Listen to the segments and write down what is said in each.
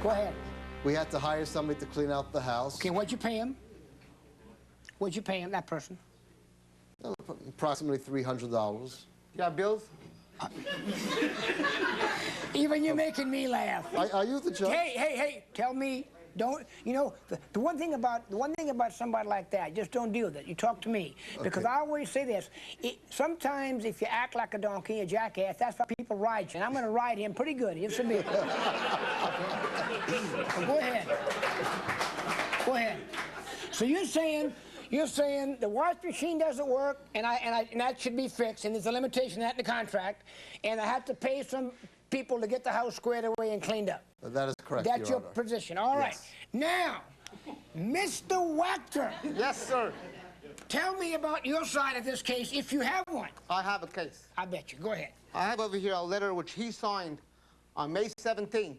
Go ahead. We had to hire somebody to clean out the house. Okay, what'd you pay him? What'd you pay him, that person? Approximately $300. You got bills? Even you're making me laugh. Are you the judge? Hey, tell me, don't, you know, the one thing about somebody like that, just don't deal with it. You talk to me. Because Okay. I always say this, sometimes if you act like a donkey, a jackass, that's why people ride you. And I'm going to ride him pretty good. He'll submit. Okay. Well, go ahead. Go ahead. So you're saying the wash machine doesn't work, and that should be fixed, and there's a limitation of that in the contract, and I have to pay some people to get the house squared away and cleaned up. That is correct, That's Your your Honor. position. All right. Yes. Now, Mr. Wachter, Yes, sir. tell me about your side of this case, if you have one. I have a case. I bet you. Go ahead. I have over here a letter which he signed on May 17th,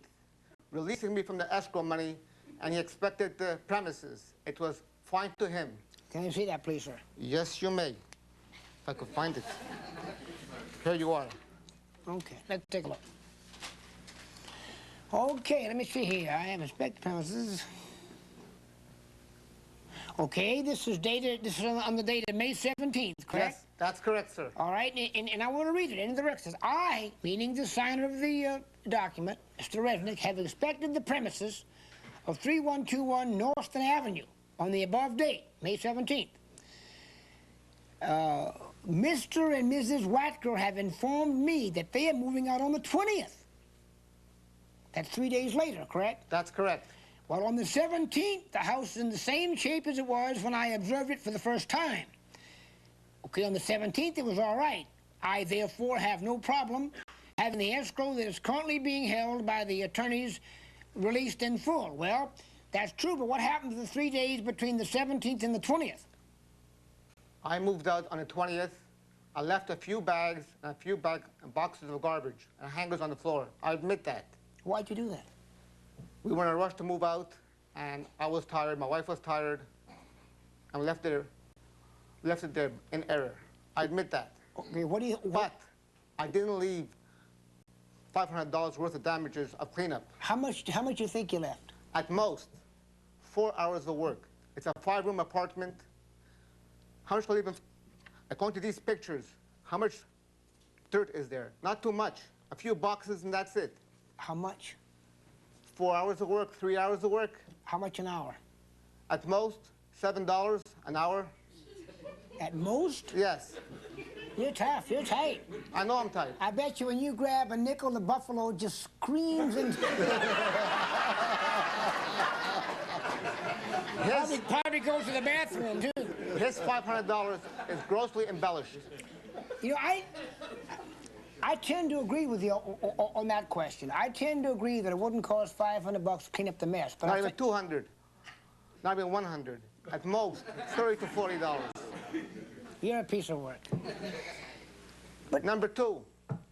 releasing me from the escrow money, and he expected the premises. It was fine to him. Can I see that, please, sir? Yes, you may. If I could find it. Here you are. Okay, let's take a look. Okay, let me see here. I have inspected premises. Okay, this is on the date of May 17th, correct? Yes, that's correct, sir. All right, and I want to read it. In the record says, I, meaning the signer of the document, Mr. Resnick, have inspected the premises of 3121 Northton Avenue on the above date, May 17th. Mr. and Mrs. Wachter have informed me that they are moving out on the 20th. That's 3 days later, correct? That's correct. Well, on the 17th, the house is in the same shape as it was when I observed it for the first time. Okay, on the 17th, it was all right. I, therefore, have no problem having the escrow that is currently being held by the attorneys released in full. Well, that's true, but what happened to the 3 days between the 17th and the 20th? I moved out on the 20th. I left a few bags and a few boxes of garbage and hangers on the floor. I admit that. Why'd you do that? We were in a rush to move out, and I was tired, my wife was tired, and we left it there in error. I admit that. Okay, what do you... But I didn't leave $500 worth of damages of cleanup. How much do you think you left? At most, 4 hours of work. It's a 5-room apartment. How much will even, according to these pictures, how much dirt is there? Not too much. A few boxes and that's it. How much? 4 hours of work, 3 hours of work. How much an hour? At most, $7 an hour. At most? Yes. You're tough, you're tight. I know I'm tight. I bet you when you grab a nickel, the buffalo just screams and... Probably goes to the bathroom, too. His $500 is grossly embellished. You know, I tend to agree with you on that question. I tend to agree that it wouldn't cost $500 to clean up the mess. But Not even 200. Not even 100. At most, $30 to $40. You're a piece of work. But number two.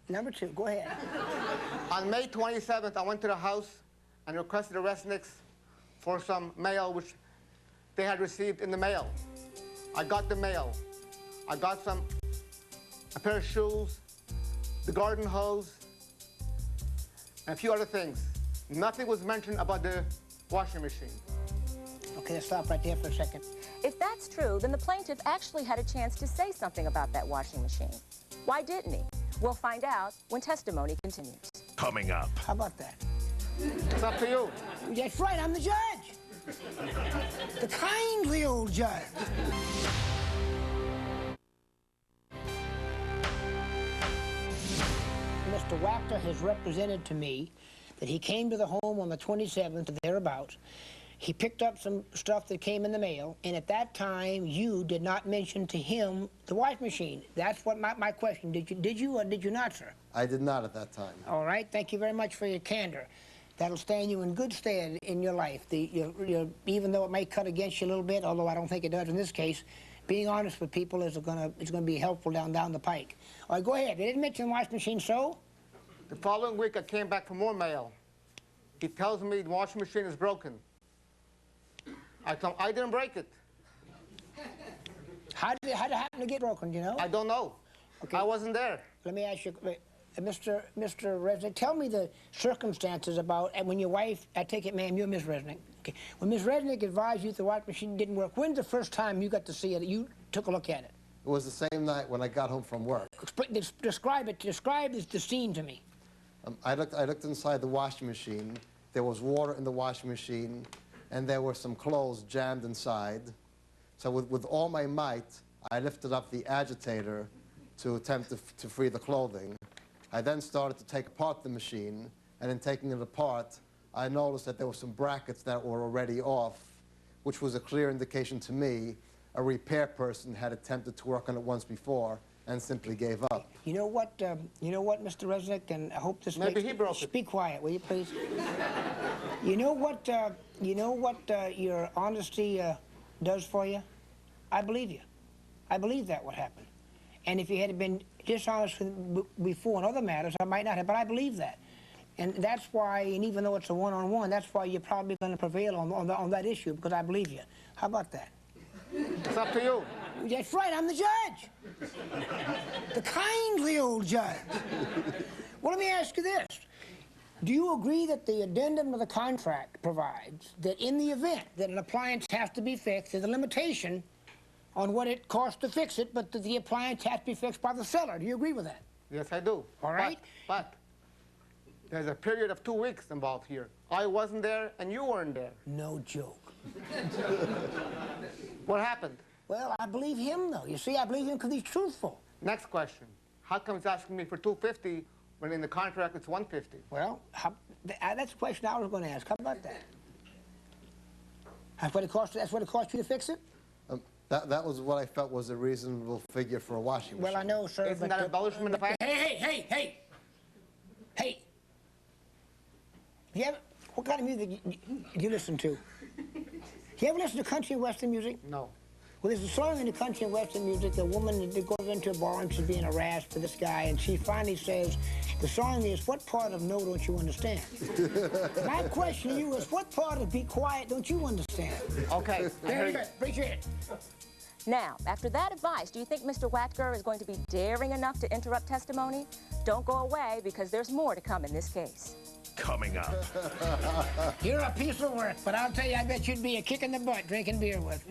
Number two, go ahead. On May 27th, I went to the house and requested the Resnicks for some mail which they had received in the mail. I got the mail. I got a pair of shoes, the garden hose, and a few other things. Nothing was mentioned about the washing machine. Okay, let's stop right there for a second. If that's true, then the plaintiff actually had a chance to say something about that washing machine. Why didn't he? We'll find out when testimony continues. Coming up. How about that? It's up to you. That's right, I'm the judge. The kindly old judge. Mr. Wachter has represented to me that he came to the home on the 27th or thereabouts. He picked up some stuff that came in the mail, and at that time, you did not mention to him the washing machine. That's what my question. Did you or did you not, sir? I did not at that time. All right. Thank you very much for your candor. That'll stand you in good stead in your life. Even though it may cut against you a little bit, although I don't think it does in this case, being honest with people is going to be helpful down the pike. All right, go ahead. They didn't mention the washing machine, so? The following week, I came back for more mail. He tells me the washing machine is broken. I tell him, I didn't break it. How did it happen to get broken, do you know? I don't know. Okay. I wasn't there. Let me ask you, Mr. Resnick, tell me the circumstances about, and when your wife, I take it, ma'am, you're Miss Resnick. Okay. When Miss Resnick advised you that the washing machine didn't work, when's the first time you got to see it, you took a look at it? It was the same night when I got home from work. Describe the scene to me. I looked inside the washing machine. There was water in the washing machine, and there were some clothes jammed inside. So with all my might, I lifted up the agitator to attempt to free the clothing. I then started to take apart the machine, and in taking it apart, I noticed that there were some brackets that were already off, which was a clear indication to me a repair person had attempted to work on it once before and simply gave up. You know what, Mr. Resnick, and I hope this Maybe makes... he broke it. Be quiet, will you, please? You know what your honesty does for you? I believe you. I believe that would happen. And if you had been dishonest before in other matters, I might not have, but I believe that. And that's why, and even though it's a one-on-one, that's why you're probably going to prevail on that issue, because I believe you. How about that? It's up to you. That's right, I'm the judge. The kindly old judge. Well, let me ask you this. Do you agree that the addendum to the contract provides that in the event that an appliance has to be fixed, there's a limitation on what it costs to fix it, but that the appliance has to be fixed by the seller? Do you agree with that? Yes, I do. All right. But there's a period of 2 weeks involved here. I wasn't there, and you weren't there. No joke. What happened? Well, I believe him, though. You see, I believe him because he's truthful. Next question. How come he's asking me for $250 when in the contract it's $150? Well, that's the question I was going to ask. How about that? That's what it cost you to fix it? That was what I felt was a reasonable figure for a washing machine. Well, I know, sir. Isn't that embellishment of fact? Hey! What kind of music do you listen to? You ever listen to country and western music? No. Well, there's a song in the country and western music, the woman that goes into a bar and she's being harassed by this guy, and she finally says, the song is, what part of no don't you understand? My question to you is, what part of be quiet don't you understand? Okay. Very good. Appreciate it. Now, after that advice, do you think Mr. Wachtger is going to be daring enough to interrupt testimony? Don't go away, because there's more to come in this case. Coming up. You're a piece of work, but I'll tell you, I bet you'd be a kick in the butt drinking beer with.